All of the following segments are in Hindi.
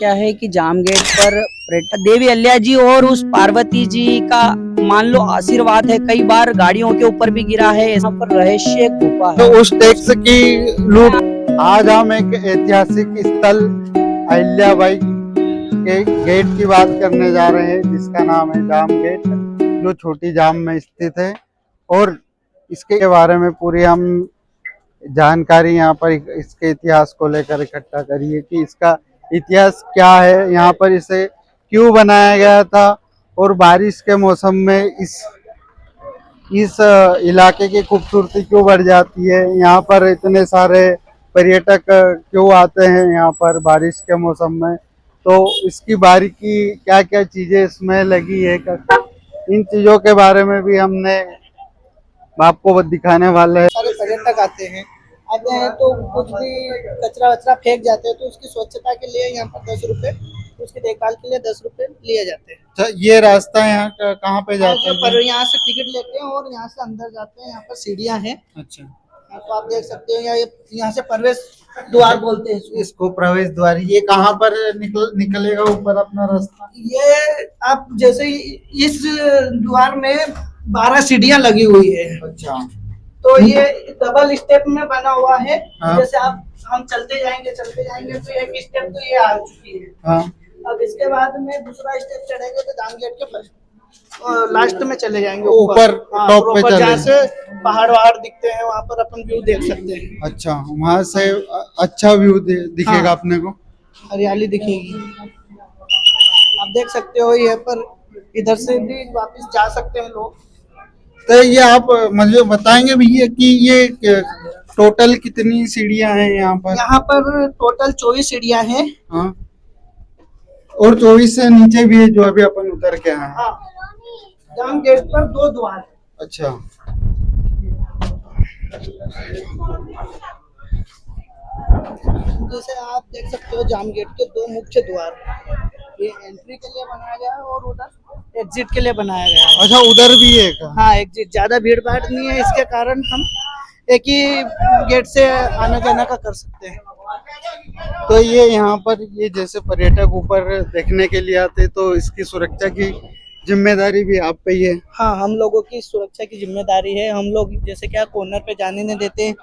क्या है कि जाम गेट पर देवी अल्लाह जी और उस पार्वती जी का मान लो आशीर्वाद है। कई बार गाड़ियों के ऊपर भी गिरा है। यहाँ पर रहस्य गुफा तो है। उस टैक्स की लूट। आज हम एक ऐतिहासिक स्थल अहिल्याबाई के गेट की बात करने जा रहे हैं, जिसका नाम है जाम गेट, जो छोटी जाम में स्थित है। और इसके बारे में पूरी हम जानकारी यहाँ पर इसके इतिहास को लेकर इकट्ठा करिए कि इसका इतिहास क्या है, यहाँ पर इसे क्यों बनाया गया था, और बारिश के मौसम में इस इलाके की खूबसूरती क्यों बढ़ जाती है, यहाँ पर इतने सारे पर्यटक क्यों आते हैं यहाँ पर बारिश के मौसम में। तो इसकी बारीकी क्या क्या चीजें इसमें लगी है, इन चीजों के बारे में भी हमने आपको दिखाने वाले हैं। सारे पर्यटक आते हैं तो कुछ भी कचरा वचरा फेंक जाते हैं, तो उसकी स्वच्छता के लिए यहाँ पर 10 रुपए, उसकी देखभाल के लिए 10 रुपए लिए जाते हैं। अच्छा, ये रास्ता यहाँ कहाँ पे जाता है? पर यहाँ से टिकट लेते हैं और यहाँ से अंदर जाते हैं। यहाँ पर सीढ़ियाँ हैं। अच्छा, तो आप देख सकते हो यहाँ से प्रवेश द्वार बोलते हैं इसको प्रवेश द्वार। ये कहाँ पर निकलेगा ऊपर अपना रास्ता? ये आप जैसे इस द्वार में 12 सीढ़ियाँ लगी हुई है। अच्छा, तो ये डबल स्टेप में बना हुआ है। हाँ। जैसे हम चलते जाएंगे तो एक स्टेप तो ये आ चुकी है। हाँ। अब इसके बाद में दूसरा स्टेप चढ़ेंगे तो जाम गेट के लास्ट में चले जाएंगे ऊपर टॉप पे चले जहाँ से पहाड़ वहाड़ दिखते हैं, वहाँ पर अपन व्यू देख सकते हैं। अच्छा, वहाँ से अच्छा व्यू दिखेगा। हाँ। अपने को हरियाली दिखेगी। आप देख सकते हो यहाँ पर इधर से भी वापस जा सकते हैं लोग। तो ये आप मुझे बताएंगे भैया कि ये टोटल कितनी सीढ़ियाँ हैं यहाँ पर? यहाँ पर टोटल 24 सीढ़ियाँ हैं। हाँ, और 24 से नीचे भी है जो अभी अपन उतर के आए हैं। हाँ, जाम गेट पर 2 द्वार है। अच्छा, जैसे आप देख सकते हो जाम गेट के 2 मुख्य द्वार, ये एंट्री के लिए बनाया गया है और उधर एग्जिट के लिए बनाया गया है। अच्छा, उधर भी है का? हाँ, एग्जिट। ज्यादा भीड़ भाड़ नहीं है, इसके कारण हम एक ही गेट से आना जाना का कर सकते हैं। तो ये यहाँ पर ये जैसे पर्यटक ऊपर देखने के लिए आते, तो इसकी सुरक्षा की जिम्मेदारी भी आप पे ही है? हाँ, हम लोगों की सुरक्षा की जिम्मेदारी है। हम लोग जैसे क्या कॉर्नर पे जाने नहीं देते,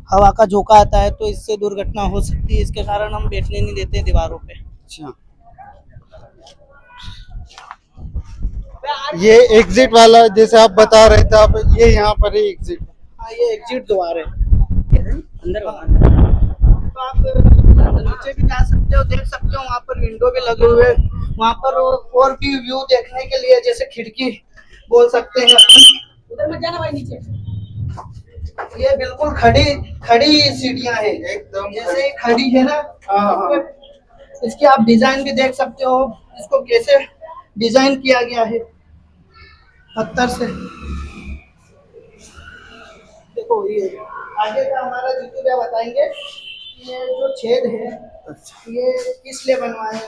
हवा का झोंका आता है तो इससे दुर्घटना हो सकती है, इसके कारण हम बैठने नहीं देते दीवारों पे। अच्छा, ये एग्जिट वाला जैसे आप बता रहे थे, आप ये यहाँ पर ही एग्जिट? हाँ, ये एग्जिट द्वार है। अंदर तो आप नीचे भी जा सकते हो, देख सकते हो वहाँ पर विंडो भी लगे हुए हैं। वहाँ पर और भी व्यू देखने के लिए जैसे खिड़की बोल सकते हैं। उधर मत जाना भाई नीचे। ये बिल्कुल खड़ी सीढ़ियाँ हैं, एकदम जैसे खड़ी है ना। हाँ। इसकी आप डिजाइन भी देख सकते हो, इसको कैसे डिजाइन किया गया है पत्थर से। देखो ये आगे का हमारा जीतू भैया बताएंगे। ये जो छेद है ये किस लिए बनवाए हैं।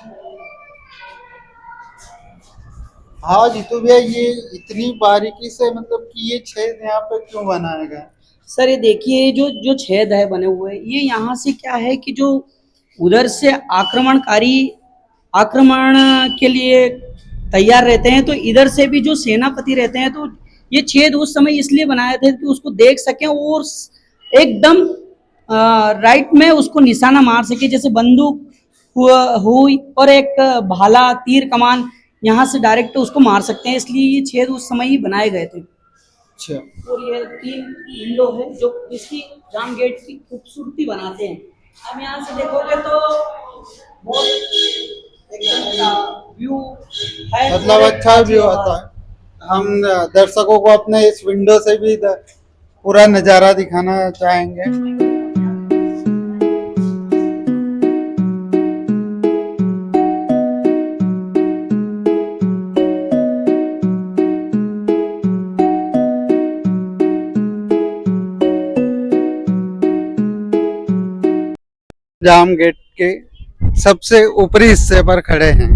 हाँ जीतू भैया, ये इतनी बारीकी से मतलब कि ये छेद यहाँ पे क्यों बनाया गया? सर ये देखिए, जो जो छेद है बने हुए, ये यहाँ से क्या है कि जो उधर से आक्रमणकारी आक्रमण के लिए तैयार रहते हैं, तो इधर से भी जो सेनापति रहते हैं, तो ये छेद उस समय इसलिए बनाए थे कि उसको देख सकें और एकदम राइट में उसको निशाना मार सके। जैसे बंदूक हुई और एक भाला तीर कमान यहाँ से डायरेक्ट उसको मार सकते हैं, इसलिए ये छेद उस समय ही बनाए गए थे। अच्छा, और ये 3 विंडो है जो इसकी जाम गेट की खूबसूरती बनाते हैं। अब यहाँ से देखोगे तो बहुत एकदम व्यू है, मतलब अच्छा व्यू आता है। हम दर्शकों को अपने इस विंडो से भी पूरा नज़ारा दिखाना चाहेंगे। जाम गेट के सबसे ऊपरी हिस्से पर खड़े हैं,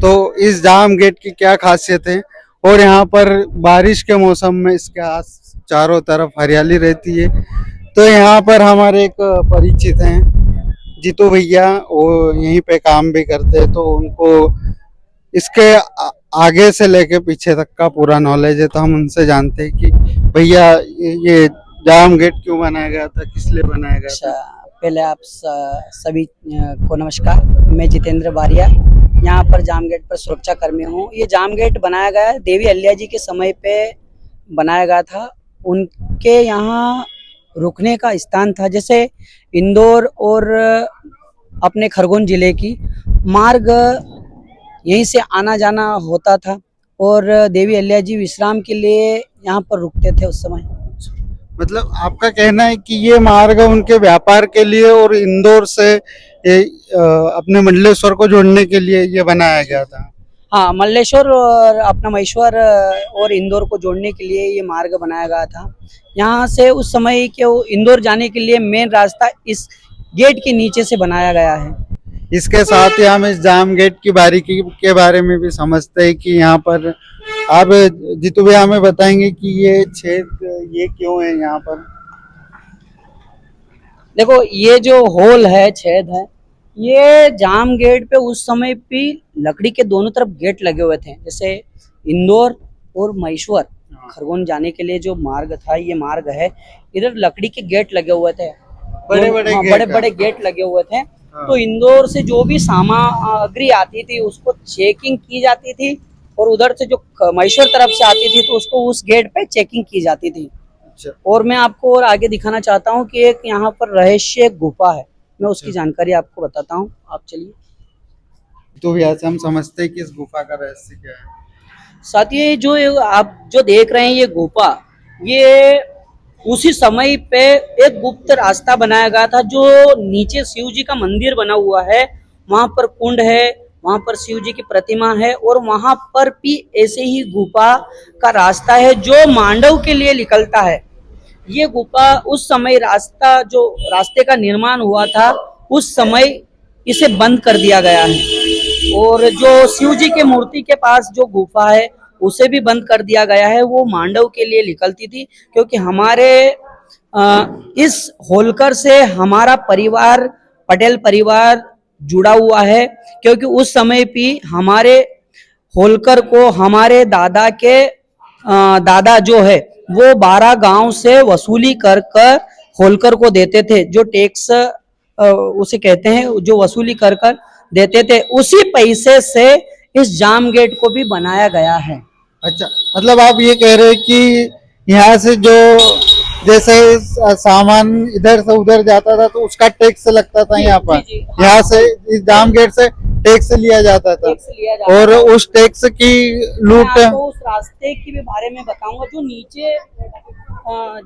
तो इस जाम गेट की क्या खासियत है, और यहाँ पर बारिश के मौसम में इसके आस चारों तरफ हरियाली रहती है। तो यहाँ पर हमारे एक परिचित हैं जीतू भैया वो यहीं पे काम भी करते हैं, तो उनको इसके आगे से लेके पीछे तक का पूरा नॉलेज है। तो हम उनसे जानते हैं कि भैया ये जाम गेट क्यों बनाया गया था, किस लिए बनाया गया अच्छा, था। पहले आप सभी को नमस्कार। मैं जितेंद्र बारिया, यहाँ पर जाम गेट पर सुरक्षा कर्मी हूँ। ये जाम गेट बनाया गया है देवी अहिल्या जी के समय पे बनाया गया था। उनके यहाँ रुकने का स्थान था। जैसे इंदौर और अपने खरगोन जिले की मार्ग यहीं से आना जाना होता था और देवी अहिल्या जी विश्राम के लिए यहाँ पर रुकते थे उस समय। मतलब आपका कहना है कि ये मार्ग उनके व्यापार के लिए और इंदौर से अपने मंडलेश्वर को जोड़ने के लिए ये बनाया गया था। हाँ, मल्लेश्वर और अपना महेश्वर और इंदौर को जोड़ने के लिए ये मार्ग बनाया गया था। यहाँ से उस समय के इंदौर जाने के लिए मेन रास्ता इस गेट के नीचे से बनाया गया है। इसके साथ ही हम इस जाम गेट की बारीकी के बारे में भी समझते हैं कि यहाँ पर आप जीतू भैया हमें बताएंगे कि ये छेद ये क्यों है यहाँ पर। देखो, ये जो होल है, छेद है, ये जाम गेट पे उस समय भी लकड़ी के दोनों तरफ गेट लगे हुए थे। जैसे इंदौर और महेश्वर खरगोन जाने के लिए जो मार्ग था, ये मार्ग है, इधर लकड़ी के गेट लगे हुए थे, बड़े बड़े बड़े बड़े गेट लगे हुए थे। तो इंदौर से जो भी सामग्री आती थी उसको चेकिंग की जाती थी और उधर से जो महेश्वर तरफ से आती थी तो उसको उस गेट पे चेकिंग की जाती थी। और मैं आपको और आगे दिखाना चाहता हूँ कि एक यहाँ पर रहस्य गुफा है, मैं उसकी जानकारी आपको बताता हूँ। आप चलिए। तो भैया से हम समझते हैं कि इस गुफा का रहस्य क्या है। साथ ही जो आप जो देख रहे हैं ये गुफा, ये उसी समय पे एक गुप्त रास्ता बनाया गया था। जो नीचे शिव जी का मंदिर बना हुआ है, वहां पर कुंड है, वहां पर शिव जी की प्रतिमा है और वहां पर भी ऐसे ही गुफा का रास्ता है जो मांडव के लिए निकलता है। ये गुफा उस समय जो रास्ते का निर्माण हुआ था, उस समय इसे बंद कर दिया गया है। और जो शिव जी के मूर्ति के पास जो गुफा है उसे भी बंद कर दिया गया है। वो मांडव के लिए निकलती थी, क्योंकि हमारे इस होलकर से हमारा परिवार, पटेल परिवार जुड़ा हुआ है। क्योंकि उस समय भी हमारे होलकर को हमारे दादा के दादा जो है वो 12 गांव से वसूली कर कर होलकर को देते थे। जो टैक्स उसे कहते हैं, जो वसूली कर कर देते थे, उसी पैसे से इस जाम गेट को भी बनाया गया है। अच्छा, मतलब आप ये कह रहे हैं कि यहाँ से जो जैसे सामान इधर से उधर जाता था तो उसका टैक्स लगता था यहाँ पर। जी, हाँ। यहाँ से इस जाम गेट से टैक्स लिया जाता था टैक्स लिया जाता और था। उस टैक्स की लूट। मैं आपको उस रास्ते की भी बारे में बताऊंगा जो नीचे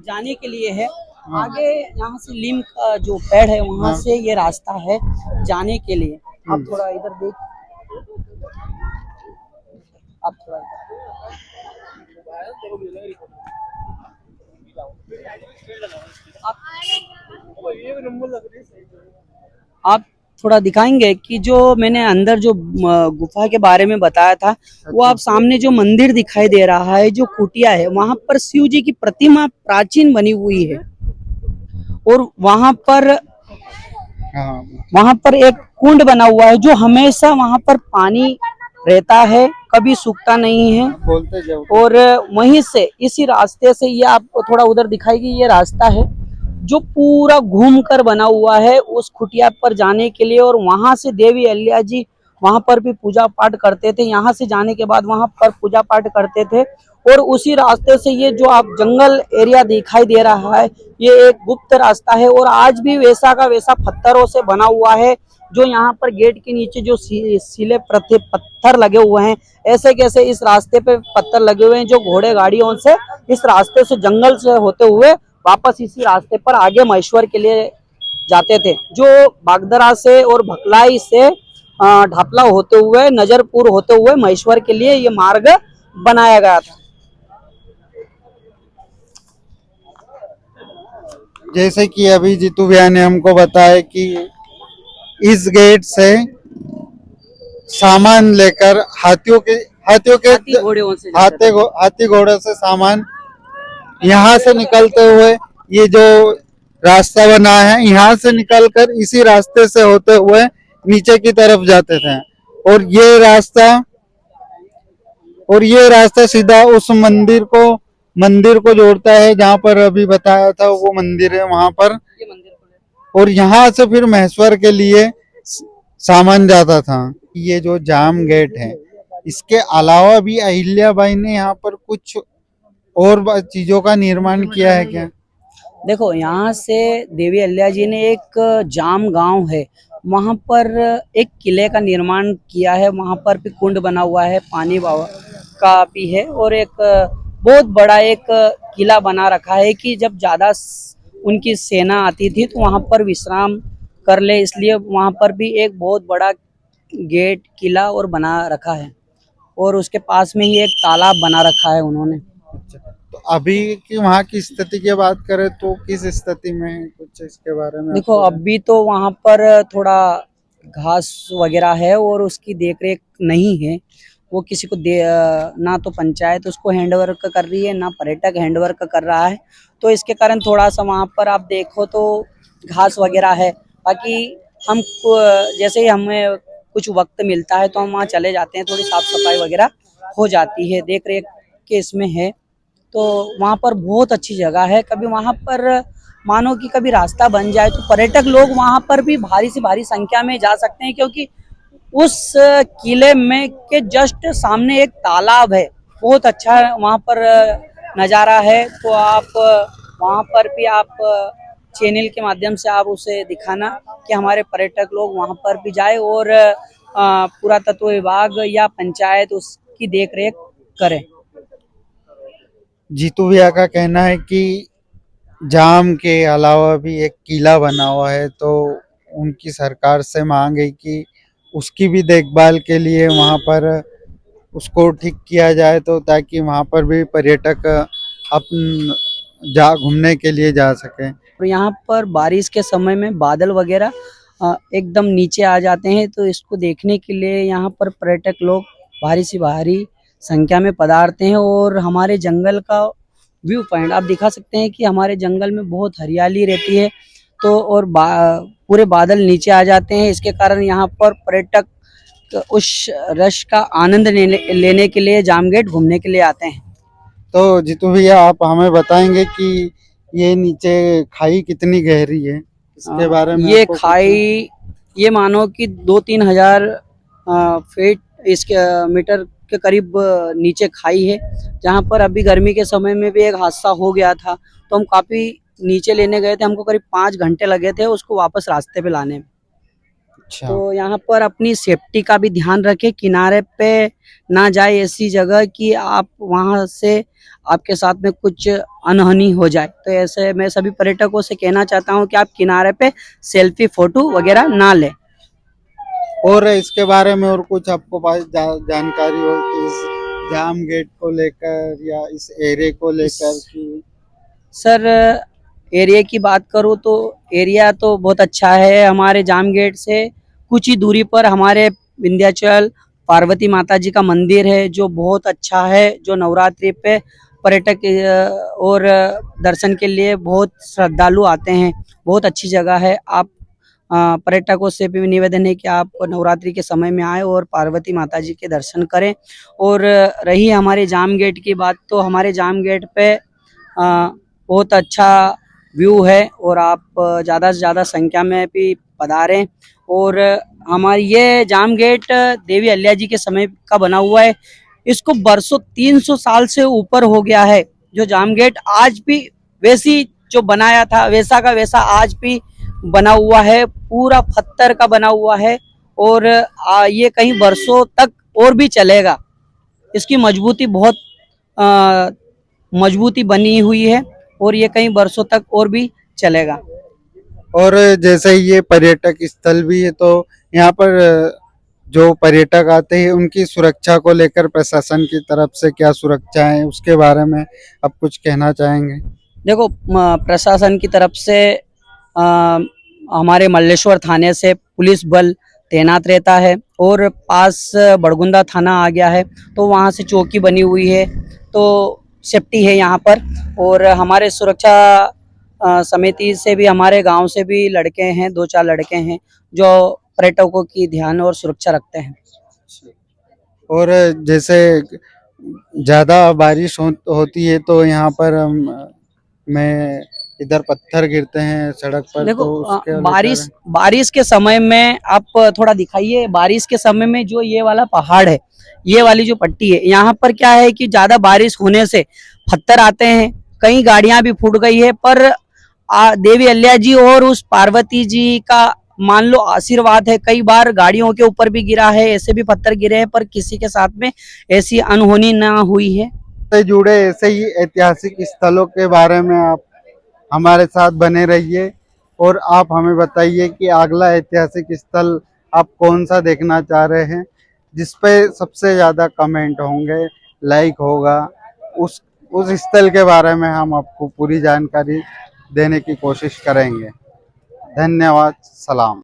जाने के लिए है। आगे यहाँ से लीम का जो पेड़ है वहां से ये रास्ता है जाने के लिए। आप थोड़ा इधर देख, आप थोड़ा आप थोड़ा दिखाएंगे कि जो मैंने अंदर जो गुफा के बारे में बताया था, वो आप सामने जो मंदिर दिखाई दे रहा है, जो कुटिया है, वहां पर शिव जी की प्रतिमा प्राचीन बनी हुई है। और वहां पर एक कुंड बना हुआ है जो हमेशा वहां पर पानी रहता है, कभी सूखता नहीं है। बोलते जाओ। और वहीं से इसी रास्ते से, ये आपको थोड़ा उधर दिखाएगी, ये रास्ता है जो पूरा घूम कर बना हुआ है उस कुटिया पर जाने के लिए। और वहां से देवी अहिल्या जी वहां पर भी पूजा पाठ करते थे। यहाँ से जाने के बाद वहां पर पूजा पाठ करते थे। और उसी रास्ते से ये जो आप जंगल एरिया दिखाई दे रहा है, ये एक गुप्त रास्ता है और आज भी वैसा का वैसा पत्थरों से बना हुआ है। जो यहाँ पर गेट के नीचे जो सीले पत्थर लगे हुए हैं, ऐसे कैसे इस रास्ते पे पत्थर लगे हुए हैं जो घोड़े गाड़ियों से इस रास्ते से, जंगल से होते हुए वापस इसी रास्ते पर आगे महेश्वर के लिए जाते थे। जो बागदरा से और भकलाई से ढापला होते हुए, नजरपुर होते हुए महेश्वर के लिए ये मार्ग बनाया गया था। जैसे कि अभी जीतू भैया ने हमको बताया कि इस गेट से सामान लेकर हाथी घोड़े से सामान यहाँ से निकलते हुए ये जो रास्ता बना है, यहाँ से निकलकर इसी रास्ते से होते हुए नीचे की तरफ जाते थे। और ये रास्ता सीधा उस मंदिर को जोड़ता है, जहाँ पर अभी बताया था वो मंदिर है वहां पर। ये मंदिर और यहाँ से फिर महेश्वर के लिए सामान जाता था। ये जो जाम गेट है, इसके अलावा भी अहिल्याबाई ने यहाँ पर कुछ और चीजों का निर्माण किया है क्या? देखो, यहाँ से देवी अहिल्या जी ने एक जाम गांव है, वहां पर एक किले का निर्माण किया है। वहां पर भी कुंड बना हुआ है, पानी का भी है, और एक बहुत बड़ा एक किला बना रखा है कि जब ज्यादा उनकी सेना आती थी तो वहां पर विश्राम कर ले, इसलिए वहां पर भी एक बहुत बड़ा गेट किला और बना रखा है। और उसके पास में ही एक तालाब बना रखा है उन्होंने। अच्छा, तो अभी की वहाँ की स्थिति की बात करें तो किस स्थिति में है, कुछ इसके बारे में देखो, आपको अभी तो वहां पर थोड़ा घास वगैरह है और उसकी देखरेख नहीं है। वो किसी को ना तो पंचायत उसको हैंडवर्क कर रही है, ना पर्यटक हैंडवर्क कर रहा है। तो इसके कारण थोड़ा सा वहां पर आप देखो तो घास वगैरह है। बाकी हम जैसे ही हमें कुछ वक्त मिलता है तो हम वहाँ चले जाते हैं, थोड़ी साफ सफाई वगैरह हो जाती है, देख रेख के इसमें है। तो वहाँ पर बहुत अच्छी जगह है। कभी वहाँ पर मानो कि कभी रास्ता बन जाए तो पर्यटक लोग वहाँ पर भी भारी से भारी संख्या में जा सकते हैं, क्योंकि उस किले में के जस्ट सामने एक तालाब है। बहुत अच्छा वहाँ पर नज़ारा है। तो आप वहाँ पर भी आप चैनल के माध्यम से आप उसे दिखाना कि हमारे पर्यटक लोग वहाँ पर भी जाए और पुरातत्व विभाग या पंचायत उसकी देखरेख करें। जीतू भैया का कहना है कि जाम के अलावा भी एक किला बना हुआ है, तो उनकी सरकार से मांग है कि उसकी भी देखभाल के लिए वहाँ पर उसको ठीक किया जाए, तो ताकि वहाँ पर भी पर्यटक अपन जा घूमने के लिए जा सके। और यहाँ पर बारिश के समय में बादल वगैरह एकदम नीचे आ जाते हैं, तो इसको देखने के लिए यहाँ पर पर्यटक लोग भारी से भारी संख्या में पधारते हैं। और हमारे जंगल का व्यू पॉइंट आप दिखा सकते हैं कि हमारे जंगल में बहुत हरियाली रहती है। तो और पूरे बादल नीचे आ जाते हैं, इसके कारण यहाँ पर पर्यटक उस रश का आनंद लेने के लिए जामगेट घूमने के लिए आते हैं। तो जीतू भैया, आप हमें बताएंगे कि ये नीचे खाई कितनी गहरी है, इसके बारे में ये आपको खाई, ये मानो कि 2-3 हजार फीट इसके मीटर के करीब नीचे खाई है, जहाँ पर अभी गर्मी के समय में भी एक हादसा हो गया था। तो हम काफी नीचे लेने गए थे, हमको करीब 5 घंटे लगे थे उसको वापस रास्ते पे लाने में। अच्छा, तो यहाँ पर अपनी सेफ्टी का भी ध्यान रखें, किनारे पे ना जाए ऐसी जगह कि आप वहाँ से आपके साथ में कुछ अनहोनी हो जाए। तो ऐसे मैं सभी पर्यटकों से कहना चाहता हूँ कि आप किनारे पे सेल्फी फोटो वगैरह ना लें। और इसके बारे में और कुछ आपको पास जानकारी हो कि इस जाम गेट को लेकर या इस एरिया को लेकर कि? सर, एरिया की बात करूँ तो एरिया तो बहुत अच्छा है। हमारे जाम गेट से कुछ ही दूरी पर हमारे विंध्याचल पार्वती माता जी का मंदिर है, जो बहुत अच्छा है, जो नवरात्रि पे पर्यटक और दर्शन के लिए बहुत श्रद्धालु आते हैं। बहुत अच्छी जगह है। आप पर्यटकों से भी निवेदन है कि आप नवरात्रि के समय में आए और पार्वती माता जी के दर्शन करें। और रही हमारे जाम गेट की बात, तो हमारे जाम गेट पे बहुत अच्छा व्यू है और आप ज़्यादा से ज़्यादा संख्या में भी पधारें। और हमारी ये जाम गेट देवी अहिल्या जी के समय का बना हुआ है। इसको बरसों 300 साल से ऊपर हो गया है। जो जाम गेट आज भी वैसी जो बनाया था वैसा का वैसा आज भी बना हुआ है, पूरा पत्थर का बना हुआ है। और ये कहीं बरसों तक और भी चलेगा। इसकी मजबूती बहुत मजबूती बनी हुई है और ये कई वर्षों तक और भी चलेगा। और जैसे ये पर्यटक स्थल भी है, तो यहाँ पर जो पर्यटक आते हैं उनकी सुरक्षा को लेकर प्रशासन की तरफ से क्या सुरक्षा है, उसके बारे में आप कुछ कहना चाहेंगे? देखो, प्रशासन की तरफ से हमारे मल्लेश्वर थाने से पुलिस बल तैनात रहता है और पास बड़गुंदा थाना आ गया है, तो वहाँ से चौकी बनी हुई है। तो सेफ्टी है यहाँ पर। और हमारे सुरक्षा समिति से भी, हमारे गांव से भी लड़के हैं, 2-4 लड़के हैं जो पर्यटकों की ध्यान और सुरक्षा रखते हैं। और जैसे ज्यादा बारिश होती है तो यहाँ पर में इधर पत्थर गिरते हैं सड़क पर, देखो तो उसके लेकर बारिश के समय में आप थोड़ा दिखाइए। बारिश के समय में जो ये वाला पहाड़ है, ये वाली जो पट्टी है, यहाँ पर क्या है कि ज्यादा बारिश होने से पत्थर आते हैं, कई गाड़ियां भी फूट गई है, पर देवी अल्लाह जी और उस पार्वती जी का मान लो आशीर्वाद है। कई बार गाड़ियों के ऊपर भी गिरा है, ऐसे भी पत्थर गिरे हैं, पर किसी के साथ में ऐसी अनहोनी ना हुई है। से जुड़े ऐसे ही ऐतिहासिक स्थलों के बारे में आप हमारे साथ बने रहिए और आप हमें बताइए कि अगला ऐतिहासिक स्थल आप कौन सा देखना चाह रहे हैं, जिस पे सबसे ज़्यादा कमेंट होंगे, लाइक होगा, उस स्थल के बारे में हम आपको पूरी जानकारी देने की कोशिश करेंगे। धन्यवाद। सलाम।